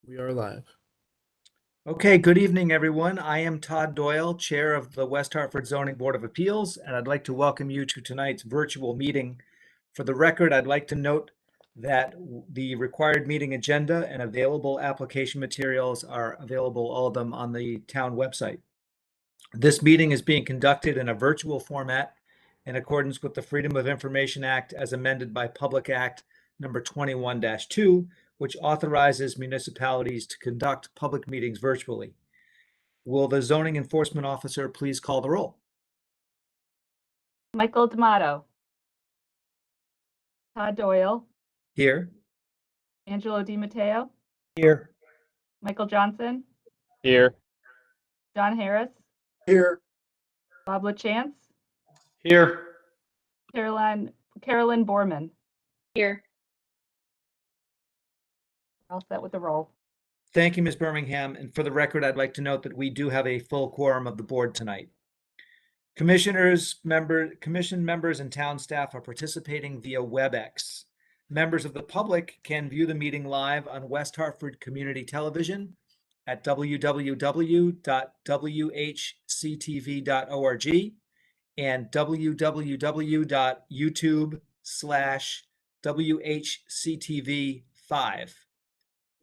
We are live. Okay, good evening, everyone. I am Todd Doyle, Chair of the West Hartford Zoning Board of Appeals, and I'd like to welcome you to tonight's virtual meeting. For the record, I'd like to note that the required meeting agenda and available application materials are available, all of them, on the town website. This meeting is being conducted in a virtual format in accordance with the Freedom of Information Act as amended by Public Act number 21-2, which authorizes municipalities to conduct public meetings virtually. Will the zoning enforcement officer please call the roll? Michael D'Amato. Todd Doyle. Here. Angelo DiMatteo. Here. Michael Johnson. Here. John Harris. Here. Bob LaChance. Here. Carolyn Borman. Here. All set with the roll. Thank you, Ms. Birmingham. And for the record, I'd like to note that we do have a full quorum of the board tonight. Commission members and town staff are participating via WebEx. Members of the public can view the meeting live on West Hartford Community Television at www.whctv.org and www.youtube/WHCTV5.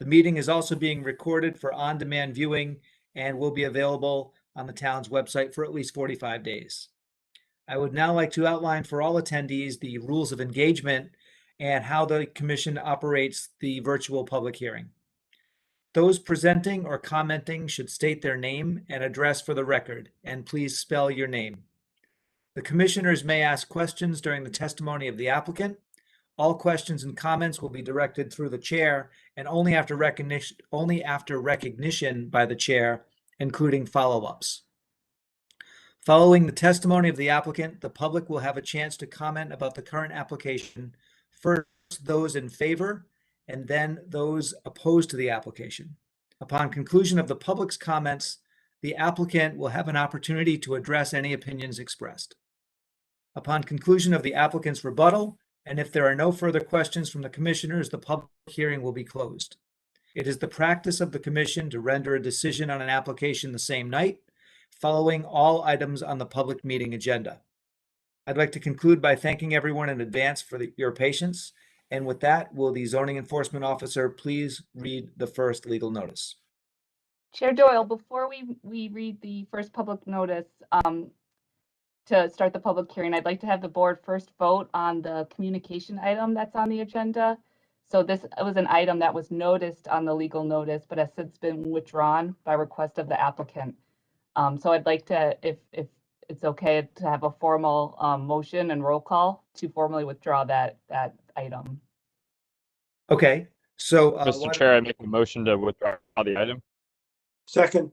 The meeting is also being recorded for on-demand viewing and will be available on the town's website for at least 45 days. I would now like to outline for all attendees the rules of engagement and how the commission operates the virtual public hearing. Those presenting or commenting should state their name and address for the record, and please spell your name. The commissioners may ask questions during the testimony of the applicant. All questions and comments will be directed through the chair and only after recognition by the chair, including follow-ups. Following the testimony of the applicant, the public will have a chance to comment about the current application, first those in favor and then those opposed to the application. Upon conclusion of the public's comments, the applicant will have an opportunity to address any opinions expressed. Upon conclusion of the applicant's rebuttal, and if there are no further questions from the commissioners, the public hearing will be closed. It is the practice of the commission to render a decision on an application the same night, following all items on the public meeting agenda. I'd like to conclude by thanking everyone in advance for your patience. And with that, will the zoning enforcement officer please read the first legal notice? Chair Doyle, before we read the first public notice, to start the public hearing, I'd like to have the board first vote on the communication item that's on the agenda. So this was an item that was noticed on the legal notice, but has since been withdrawn by request of the applicant. So I'd like to, if it's okay, to have a formal motion and roll call to formally withdraw that item. Okay, so Mr. Chair, I make a motion to withdraw the item. Second.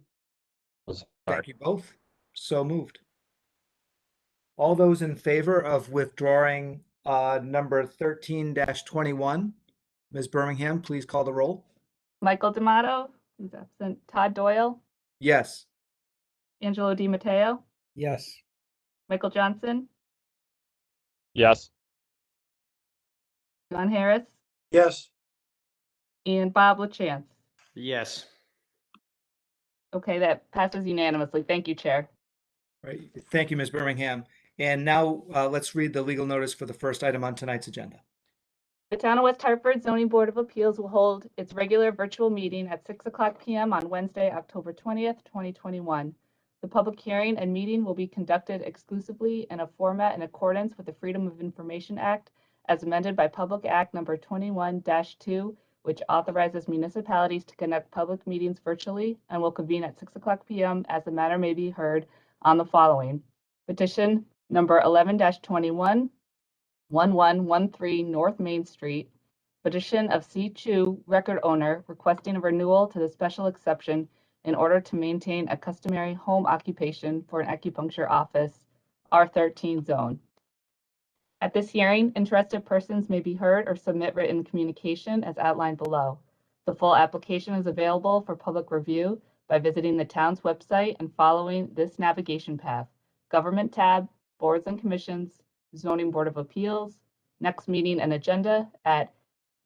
Thank you both. So moved. All those in favor of withdrawing number 13-21, Ms. Birmingham, please call the roll. Michael D'Amato, who's absent. Todd Doyle. Yes. Angelo DiMatteo. Yes. Michael Johnson. Yes. John Harris. Yes. And Bob LaChance. Yes. Okay, that passes unanimously. Thank you, Chair. Right. Thank you, Ms. Birmingham. And now let's read the legal notice for the first item on tonight's agenda. The Town of West Hartford Zoning Board of Appeals will hold its regular virtual meeting at 6:00 p.m. on Wednesday, October 20th, 2021. The public hearing and meeting will be conducted exclusively in a format in accordance with the Freedom of Information Act as amended by Public Act number 21-2, which authorizes municipalities to conduct public meetings virtually and will convene at 6:00 p.m. as the matter may be heard on the following. Petition number 11-21, 1113 North Main Street. Petition of C. Chu, record owner, requesting a renewal to the special exception in order to maintain a customary home occupation for an acupuncture office, R13 zone. At this hearing, interested persons may be heard or submit written communication as outlined below. The full application is available for public review by visiting the town's website and following this navigation path: Government tab, Boards and Commissions, Zoning Board of Appeals, Next Meeting and Agenda at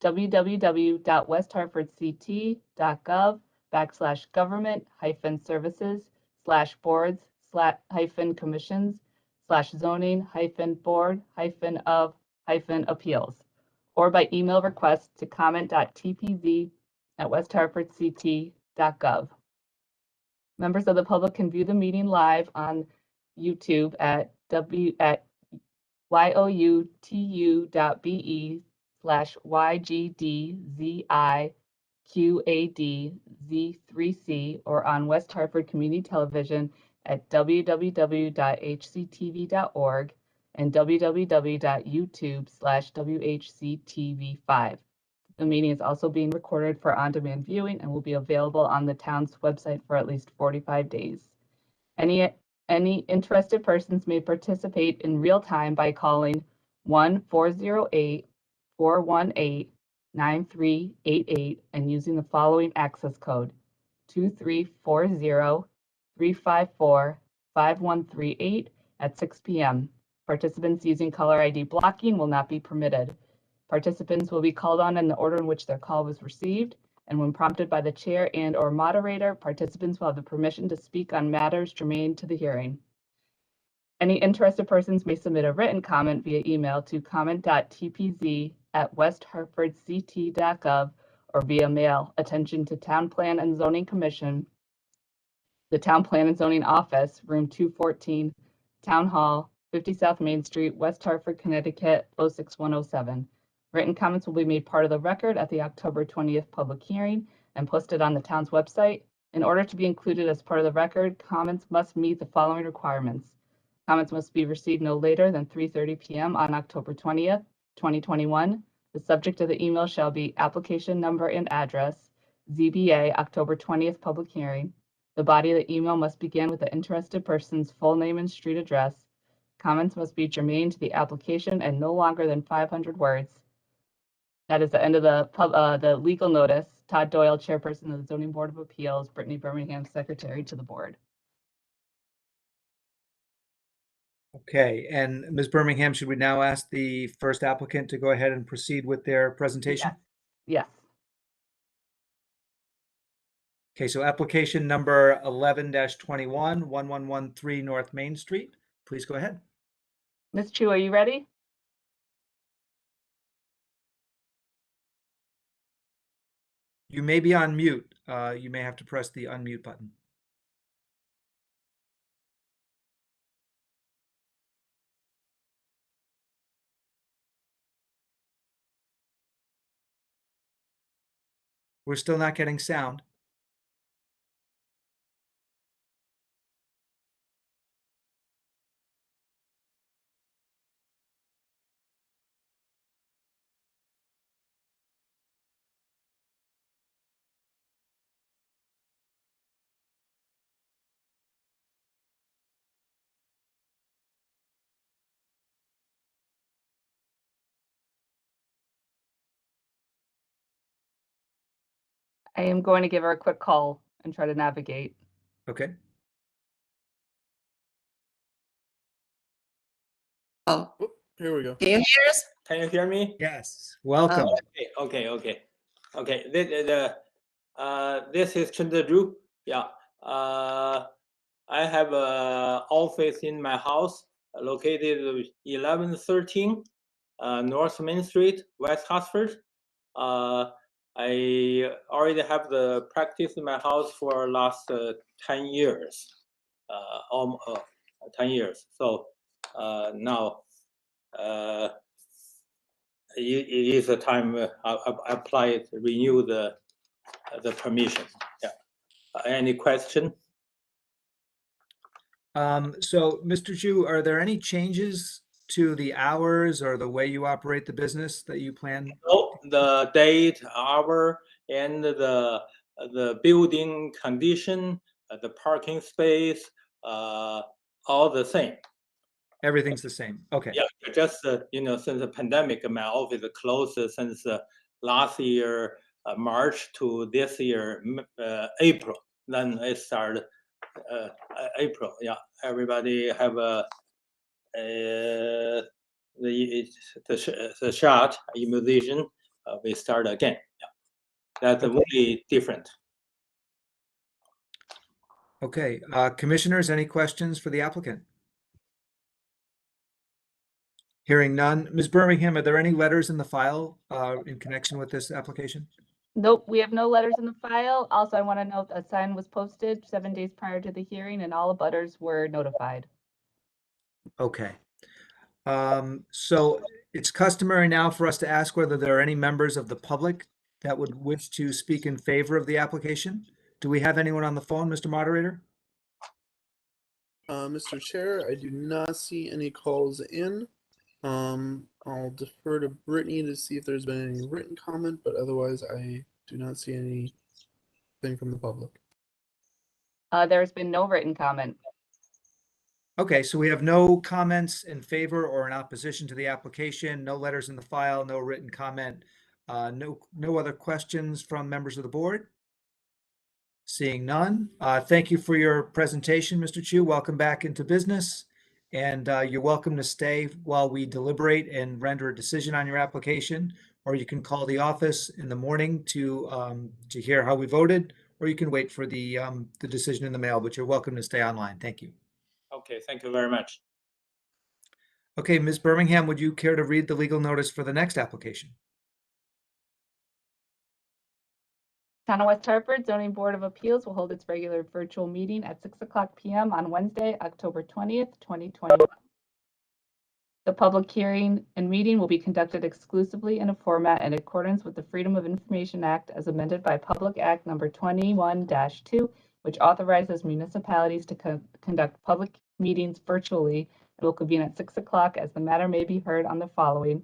www.westhartfordct.gov/government-services/boards-board-of-appeals, or by email request to comment.tpz@westhartfordct.gov. Members of the public can view the meeting live on YouTube at youtu.be/ygdzi-qadz3c, or on West Hartford Community Television at www.hctv.org and www.youtube/WHCTV5. The meeting is also being recorded for on-demand viewing and will be available on the town's website for at least 45 days. Any interested persons may participate in real time by calling 1-408-418-9388 and using the following access code: 2340-354-5138 at 6 p.m. Participants using caller ID blocking will not be permitted. Participants will be called on in the order in which their call was received, and when prompted by the chair and/or moderator, participants will have the permission to speak on matters germane to the hearing. Any interested persons may submit a written comment via email to comment.tpz@westhartfordct.gov or via mail. Attention to Town Plan and Zoning Commission, the Town Plan and Zoning Office, Room 214, Town Hall, 50 South Main Street, West Hartford, Connecticut, 06107. Written comments will be made part of the record at the October 20th public hearing and posted on the town's website. In order to be included as part of the record, comments must meet the following requirements. Comments must be received no later than 3:30 p.m. on October 20th, 2021. The subject of the email shall be application number and address, ZBA, October 20th public hearing. The body of the email must begin with the interested person's full name and street address. Comments must be germane to the application and no longer than 500 words. That is the end of the legal notice. Todd Doyle, Chairperson of the Zoning Board of Appeals, Brittany Birmingham, Secretary to the Board. Okay, and Ms. Birmingham, should we now ask the first applicant to go ahead and proceed with their presentation? Yes. Okay, so application number 11-21, 1113 North Main Street. Please go ahead. Ms. Chu, are you ready? You may be on mute. You may have to press the unmute button. We're still not getting sound. I am going to give her a quick call and try to navigate. Okay. Oh, Here we go. can you hear us? Can you hear me? Yes. Welcome. Okay. This is Chen Zhu. Yeah. I have an office in my house located 1113 North Main Street, West Hartford. I already have the practice in my house for last 10 years, 10 years. So now it is a time I apply to renew the permission. Yeah. Any question? So, Mr. Zhu, are there any changes to the hours or the way you operate the business that you plan? No, the date, hour, and the building condition, the parking space, all the same. Everything's the same. Okay. Yeah, just since the pandemic, my office closed since last year March to this year April. Then it started April. Yeah, everybody have the shot immunization we start again. Yeah. That's really different. Okay, commissioners, any questions for the applicant? Hearing none. Ms. Birmingham, are there any letters in the file in connection with this application? Nope, we have no letters in the file. Also, I want to note a sign was posted 7 days prior to the hearing and all abutters were notified. Okay. So it's customary now for us to ask whether there are any members of the public that would wish to speak in favor of the application. Do we have anyone on the phone, Mr. Moderator? Mr. Chair, I do not see any calls in. I'll defer to Brittany to see if there's been any written comment, but otherwise I do not see anything from the public. There's been no written comment. Okay, so we have no comments in favor or in opposition to the application, no letters in the file, no written comment, no other questions from members of the board? Seeing none, thank you for your presentation, Mr. Chu. Welcome back into business. And you're welcome to stay while we deliberate and render a decision on your application, or you can call the office in the morning to hear how we voted, or you can wait for the decision in the mail, but you're welcome to stay online. Thank you. Okay, thank you very much. Okay, Ms. Birmingham, would you care to read the legal notice for the next application? Town of West Hartford Zoning Board of Appeals will hold its regular virtual meeting at 6:00 p.m. on Wednesday, October 20th, 2021. The public hearing and meeting will be conducted exclusively in a format in accordance with the Freedom of Information Act as amended by Public Act number 21-2, which authorizes municipalities to conduct public meetings virtually and will convene at 6:00 as the matter may be heard on the following.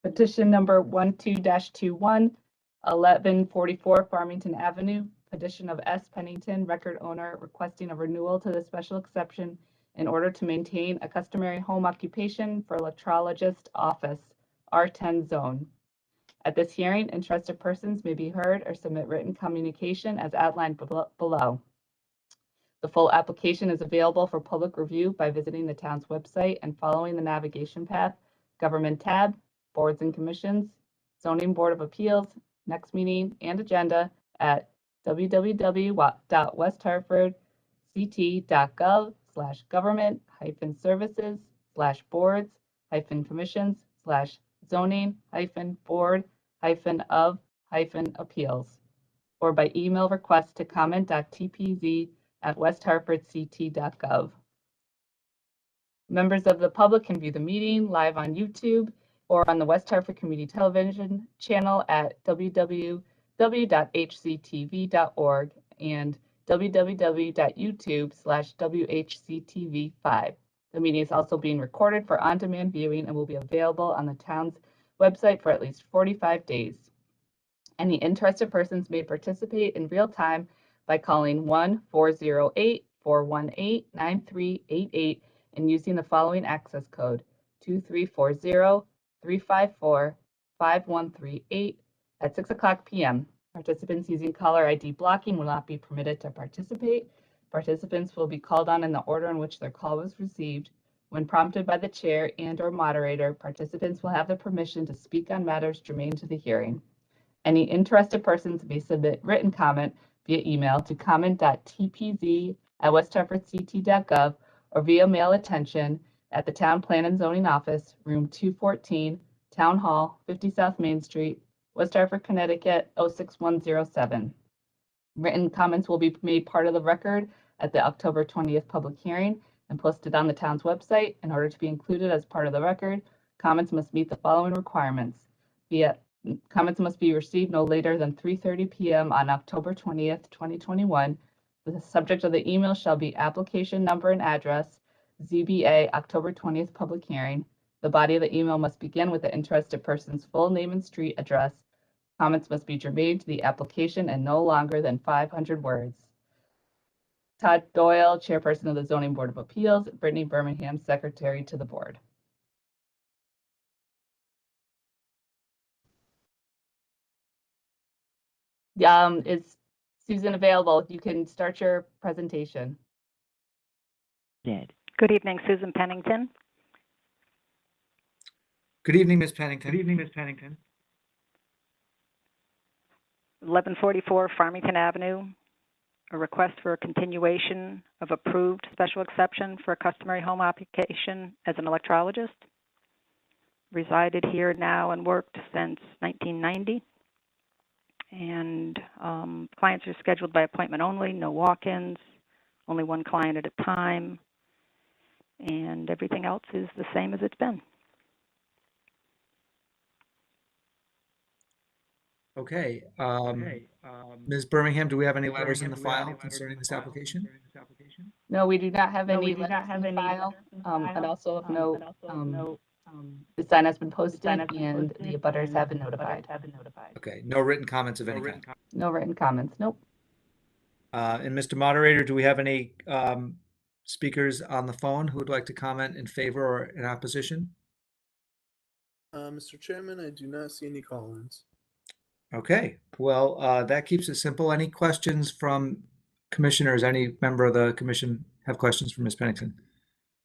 Petition number 12-21, 1144 Farmington Avenue, petition of S. Pennington, record owner, requesting a renewal to the special exception in order to maintain a customary home occupation for Electrologist office, R10 zone. At this hearing, interested persons may be heard or submit written communication as outlined below. The full application is available for public review by visiting the town's website and following the navigation path, Government tab, Boards and Commissions, Zoning Board of Appeals, next meeting and agenda at www.westhartford.gov/government-services/boards-commissions/zoning-board-of-appeals or by email request to comment.tpz@westhartfordct.gov. Members of the public can view the meeting live on YouTube or on the West Hartford Community Television channel at www.hctv.org and www.youtube/WHCTV5. The meeting is also being recorded for on-demand viewing and will be available on the town's website for at least 45 days. Any interested persons may participate in real time by calling 1-408-418-9388 and using the following access code 2340-354-5138 at 6:00 p.m. Participants using caller ID blocking will not be permitted to participate. Participants will be called on in the order in which their call was received. When prompted by the chair and/or moderator, participants will have the permission to speak on matters germane to the hearing. Any interested persons may submit written comment via email to comment.tpz@westhartfordct.gov or via mail attention at the Town Plan and Zoning Office, Room 214, Town Hall, 50 South Main Street, West Hartford, Connecticut, 06107. Written comments will be made part of the record at the October 20th public hearing and posted on the town's website. In order to be included as part of the record, comments must meet the following requirements. Comments must be received no later than 3:30 p.m. on October 20th, 2021. The subject of the email shall be application number and address, ZBA, October 20th public hearing. The body of the email must begin with the interested person's full name and street address. Comments must be germane to the application and no longer than 500 words. Todd Doyle, Chairperson of the Zoning Board of Appeals, Brittany Birmingham, Secretary to the Board. Is Susan available? You can start your presentation. Good evening, Susan Pennington. Good evening, Ms. Pennington. Good evening, Ms. Pennington. 1144 Farmington Avenue, a request for a continuation of approved special exception for a customary home occupation as an electrologist. Resided here now and worked since 1990. And clients are scheduled by appointment only, no walk-ins, only one client at a time. And everything else is the same as it's been. Okay. Ms. Birmingham, do we have any letters in the file concerning this application? No, we do not have any letters in the file. And also of note, the sign has been posted and the abutters have been notified. Okay, no written comments of any kind. No written comments, nope. And Mr. Moderator, do we have any speakers on the phone who would like to comment in favor or in opposition? Mr. Chairman, I do not see any call-ins. Okay, well, that keeps it simple. Any questions from commissioners? Any member of the commission have questions for Ms. Pennington?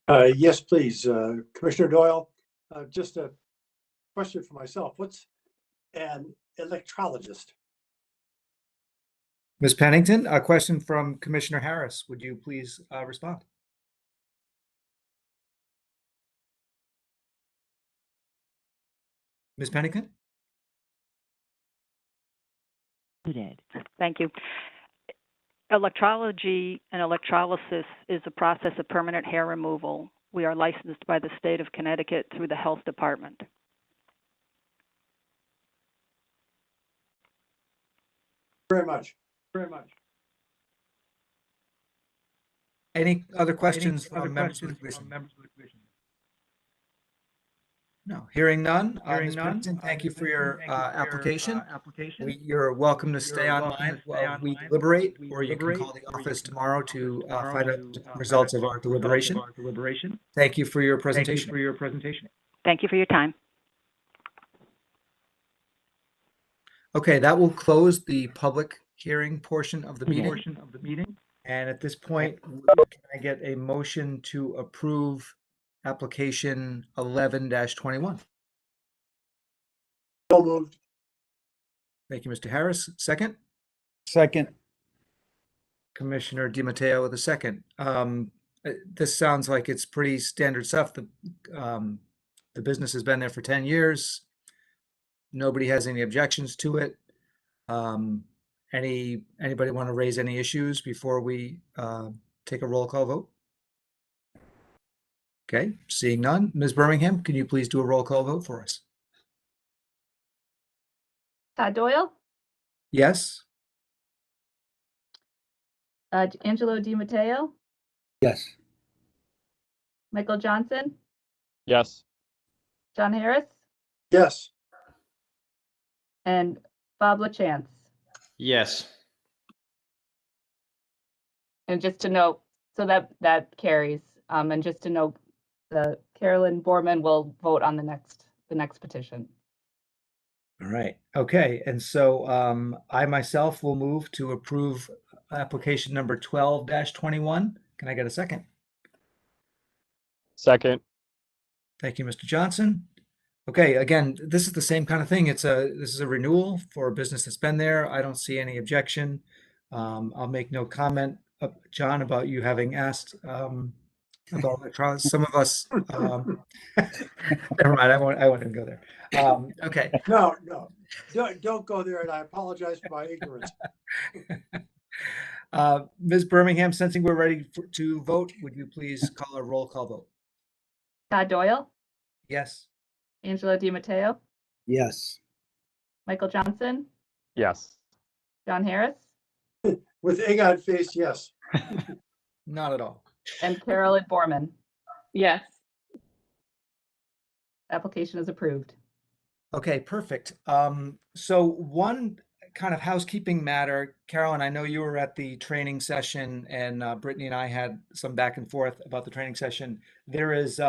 Yes, please. Commissioner Doyle, just a question for myself. What's an electrologist? Ms. Pennington, a question from Commissioner Harris. Would you please respond? Ms. Pennington? Thank you. Electrology and electrolysis is a process of permanent hair removal. We are licensed by the state of Connecticut through the health department. Very much. Any other questions from members of the commission? No, hearing none. Ms. Pennington, thank you for your application. You're welcome to stay online while we deliberate, or you can call the office tomorrow to find out the results of our deliberation. Thank you for your presentation. Thank you for your time. Okay, that will close the public hearing portion of the meeting. And at this point, can I get a motion to approve application 11-21? So moved. Thank you, Mr. Harris. Second? Second. Commissioner DiMatteo with a second. This sounds like it's pretty standard stuff. The business has been there for 10 years. Nobody has any objections to it. Anybody want to raise any issues before we take a roll call vote? Okay, seeing none. Ms. Birmingham, can you please do a roll call vote for us? Todd Doyle, Yes? Angelo DiMatteo, Yes. Michael Johnson, Yes. John Harris, Yes. and Bob LaChance. Yes. And just to note, so that carries. And just to note, Carolyn Borman will vote on the next petition. All right. Okay. And so I myself will move to approve application number 12-21. Can I get a second? Second. Thank you, Mr. Johnson. Okay, again, this is the same kind of thing. This is a renewal for a business that's been there. I don't see any objection. I'll make no comment, John, about you having asked about electronics. Some of us, never mind. I won't even go there. Okay. No, don't go there, and I apologize for my ignorance. Ms. Birmingham, sensing we're ready to vote, would you please call a roll call vote? Todd Doyle, Yes. Angelo DiMatteo, Yes. Michael Johnson, Yes. John Harris, With egg on face, yes. Not at all. and Carolyn Borman. Yes. Application is approved. Okay, perfect. So one kind of housekeeping matter, Carolyn, I know you were at the training session, and Brittany and I had some back and forth about the training session. There is,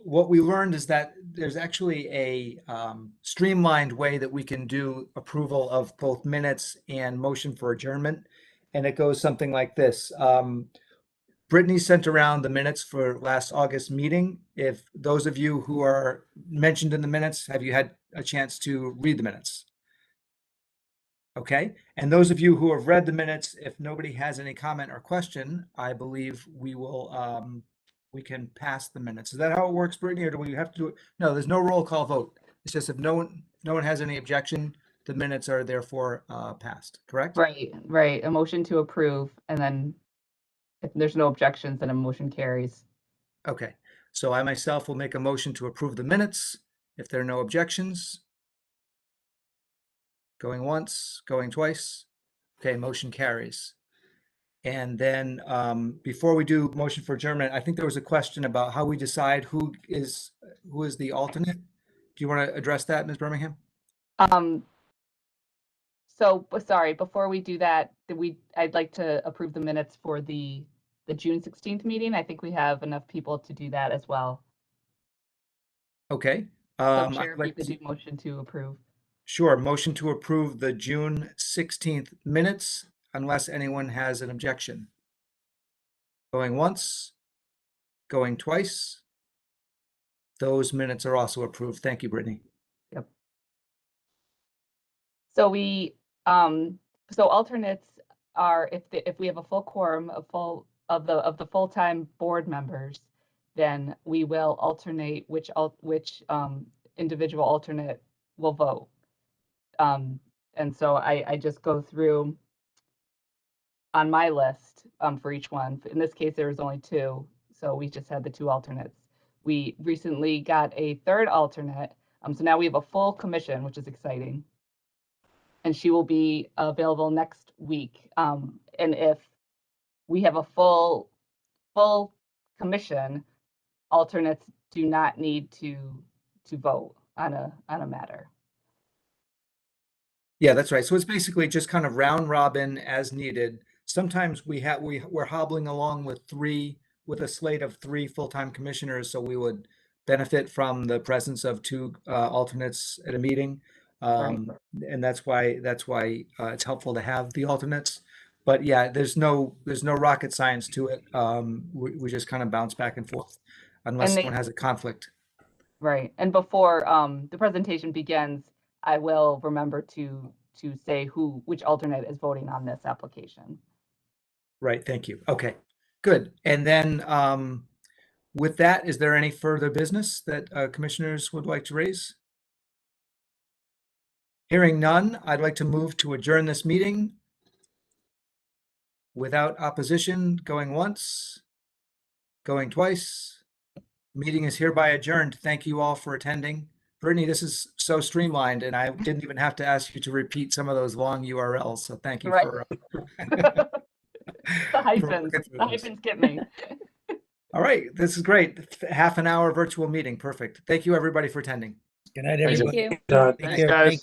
what we learned is that there's actually a streamlined way that we can do approval of both minutes and motion for adjournment. And it goes something like this. Brittany sent around the minutes for last August meeting. If those of you who are mentioned in the minutes, have you had a chance to read the minutes? Okay, and those of you who have read the minutes, if nobody has any comment or question, I believe we will, we can pass the minutes. Is that how it works, Brittany, or do we have to do it? No, there's no roll call vote. It's just if no one has any objection, the minutes are therefore passed, correct? Right, right. A motion to approve, and then if there's no objections, then a motion carries. Okay, so I myself will make a motion to approve the minutes if there are no objections. Going once, going twice. Okay, motion carries. And then before we do motion for adjournment, I think there was a question about how we decide who is the alternate. Do you want to address that, Ms. Birmingham? So, sorry, before we do that, I'd like to approve the minutes for the June 16th meeting. I think we have enough people to do that as well. Okay. So I'd Chair, if you like could to- do motion to approve. Sure, motion to approve the June 16th minutes unless anyone has an objection. Going once, going twice. Those minutes are also approved. Thank you, Brittany. So so alternates are if we have a full quorum of the full-time board members, then we will alternate which individual alternate will vote. And so I just go through on my list for each one. In this case, there was only two, so we just had the two alternates. We recently got a third alternate, so now we have a full commission, which is exciting. And she will be available next week. And if we have a full commission, alternates do not need to vote on a matter. Yeah, that's right. So it's basically just kind of round robin as needed. Sometimes we're hobbling along with a slate of 3 full-time commissioners, so we would benefit from the presence of 2 alternates at a meeting. And that's why it's helpful to have the alternates. But yeah, there's no rocket science to it. We just kind of bounce back and forth unless someone has a conflict. Right. And before the presentation begins, I will remember to say which alternate is voting on this application. Right. Thank you. Okay, good. And then with that, is there any further business that commissioners would like to raise? Hearing none, I'd like to move to adjourn this meeting without opposition. Going once, going twice. Meeting is hereby adjourned. Thank you all for attending. Brittany, this is so streamlined, and I didn't even have to ask you to repeat some of those long URLs. So thank you for The hyphens get me. All right, this is great. Half an hour virtual meeting. Perfect. Thank you, everybody, for attending. Good night, Thank everybody. you. Thank Take Thanks, care. guys.